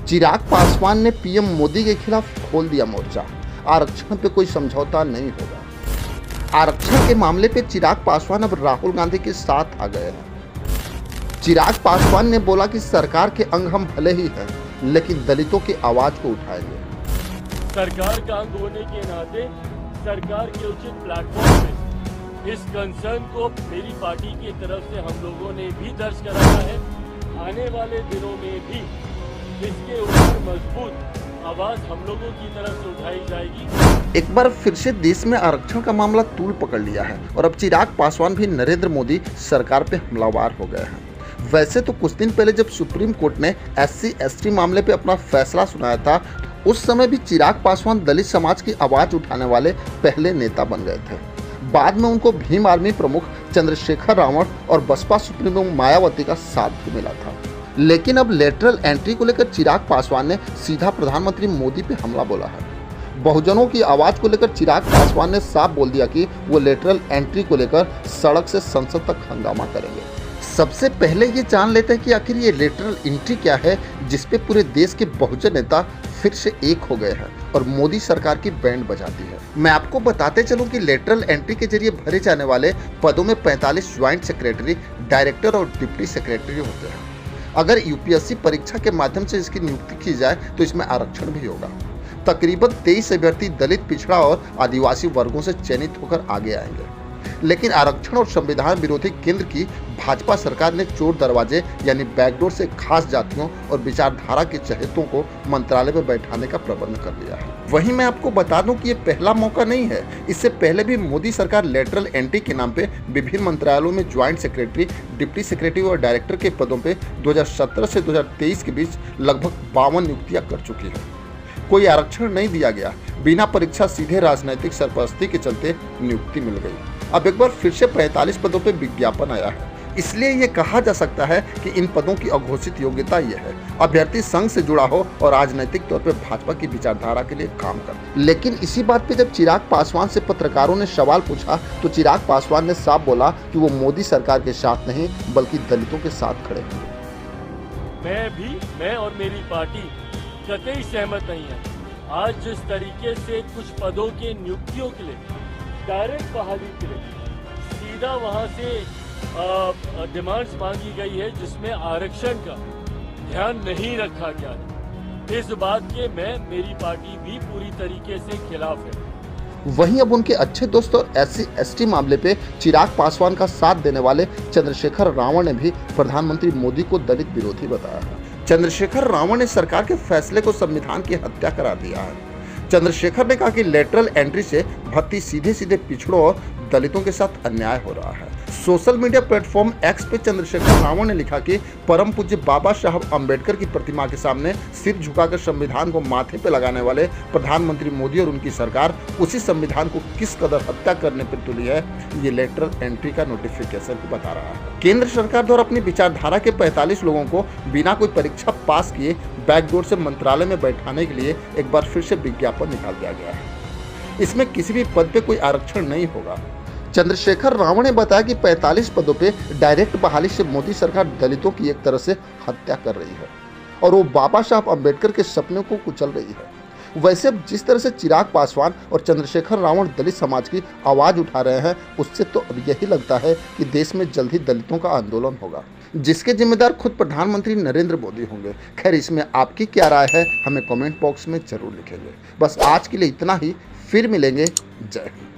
चिराग पासवान ने पीएम मोदी के खिलाफ खोल दिया मोर्चा। आरक्षण पे कोई समझौता नहीं होगा। आरक्षण के मामले पे चिराग पासवान अब राहुल गांधी के साथ आ गए हैं। चिराग पासवान ने बोला कि सरकार के अंग हम भले ही हैं, लेकिन दलितों की आवाज को उठाएंगे। सरकार का अंग होने के नाते सरकार के उचित प्लेटफॉर्म पे इस कंसर्न को मेरी पार्टी की तरफ से हम लोगों ने भी दर्ज कराया है। आने वाले दिनों में भी इसके ऊपर मजबूत आवाज हम लोगों की तरफ से उठाई जाएगी। एक बार फिर से देश में आरक्षण का मामला तूल पकड़ लिया है और अब चिराग पासवान भी नरेंद्र मोदी सरकार पे हमलावर हो गए हैं। वैसे तो कुछ दिन पहले जब सुप्रीम कोर्ट ने SC/ST मामले पे अपना फैसला सुनाया था, उस समय भी चिराग पासवान दलित समाज की आवाज उठाने वाले पहले नेता बन गए थे। बाद में उनको भीम आर्मी प्रमुख चंद्रशेखर रावण और बसपा सुप्रीमो मायावती का साथ भी मिला था। लेकिन अब लेटरल एंट्री को लेकर चिराग पासवान ने सीधा प्रधानमंत्री मोदी पे हमला बोला है। बहुजनों की आवाज को लेकर चिराग पासवान ने साफ बोल दिया कि वो लेटरल एंट्री को लेकर सड़क से संसद तक हंगामा करेंगे। सबसे पहले ये जान लेते हैं कि आखिर ये लेटरल एंट्री क्या है, जिसपे पूरे देश के बहुजन नेता फिर से एक हो गए हैं और मोदी सरकार की बैंड बजाती है। मैं आपको बताते चलूं कि लेटरल एंट्री के जरिए भरे जाने वाले पदों में 45 ज्वाइंट सेक्रेटरी, डायरेक्टर और डिप्टी सेक्रेटरी होते हैं। अगर यूपीएससी परीक्षा के माध्यम से इसकी नियुक्ति की जाए तो इसमें आरक्षण भी होगा। तकरीबन 23 अभ्यर्थी दलित, पिछड़ा और आदिवासी वर्गों से चयनित होकर आगे आएंगे। लेकिन आरक्षण और संविधान विरोधी केंद्र की भाजपा सरकार ने चोर दरवाजे यानी बैकडोर से खास जातियों और विचारधारा के चहेतों को मंत्रालय में बैठाने का प्रबंध कर लिया है। वहीं मैं आपको बता दूं कि ये पहला मौका नहीं है। इससे पहले भी मोदी सरकार लेटरल एंट्री के नाम पे विभिन्न मंत्रालयों में ज्वाइंट सेक्रेटरी, डिप्टी सेक्रेटरी और डायरेक्टर के पदों पे 2017 से 2023 के बीच लगभग 52 नियुक्तियां कर चुकी है। कोई आरक्षण नहीं दिया गया, बिना परीक्षा सीधे राजनीतिक सरपरस्ती के चलते नियुक्ति मिल गई। अब एक बार फिर से 45 पदों पर विज्ञापन आया है। इसलिए ये कहा जा सकता है कि इन पदों की अघोषित योग्यता ये है, अभ्यर्थी संघ से जुड़ा हो और राजनीतिक तौर पर भाजपा की विचारधारा के लिए काम करे। लेकिन इसी बात पे जब चिराग पासवान से पत्रकारों ने सवाल पूछा तो चिराग पासवान ने साफ बोला कि वो मोदी सरकार के साथ नहीं बल्कि दलितों के साथ खड़े हैं। मैं और मेरी पार्टी कतई सहमत नहीं है। आज जिस तरीके से कुछ पदों के नियुक्तियों के लिए डायरेक्ट बहाली के लिए सीधा वहां से डिमांड्स मांगी गई है, जिसमें आरक्षण का ध्यान नहीं रखा गया है, इस बात के मेरी पार्टी भी पूरी तरीके से खिलाफ है। वहीं अब उनके अच्छे दोस्त और SC/ST मामले पे चिराग पासवान का साथ देने वाले चंद्रशेखर रावण ने भी प्रधानमंत्री मोदी को दलित विरोधी बताया है। चंद्रशेखर रावण ने सरकार के फैसले को संविधान की हत्या करार दिया है। चंद्रशेखर ने कहा कि लेटरल एंट्री से भर्ती सीधे सीधे पिछड़ों और दलितों के साथ अन्याय हो रहा है। सोशल मीडिया प्लेटफॉर्म X पे चंद्रशेखर रावण ने लिखा कि परम पूज्य बाबा साहब अम्बेडकर की प्रतिमा के सामने सिर झुकाकर संविधान को माथे पे लगाने वाले प्रधानमंत्री मोदी और उनकी सरकार उसी संविधान को किस कदर हत्या करने पर तुली है, ये लेटरल एंट्री का नोटिफिकेशन बता रहा है। केंद्र सरकार द्वारा अपनी विचारधारा के 45 लोगों को बिना कोई परीक्षा पास किए बैकडोर से मंत्रालय में बैठाने के लिए एक बार फिर से विज्ञापन निकाल दिया गया है। इसमें किसी भी पद पे कोई आरक्षण नहीं होगा। चंद्रशेखर रावण ने बताया कि 45 पदों पे डायरेक्ट बहाली से मोदी सरकार दलितों की एक तरह से हत्या कर रही है और वो बाबा साहब अम्बेडकर के सपनों को कुचल रही है। वैसे अब जिस तरह से चिराग पासवान और चंद्रशेखर रावण दलित समाज की आवाज उठा रहे हैं, उससे तो अब यही लगता है कि देश में जल्द ही दलितों का आंदोलन होगा, जिसके जिम्मेदार खुद प्रधानमंत्री नरेंद्र मोदी होंगे। खैर, इसमें आपकी क्या राय है, हमें कमेंट बॉक्स में जरूर लिखेंगे। बस आज के लिए इतना ही, फिर मिलेंगे। जय हिंद।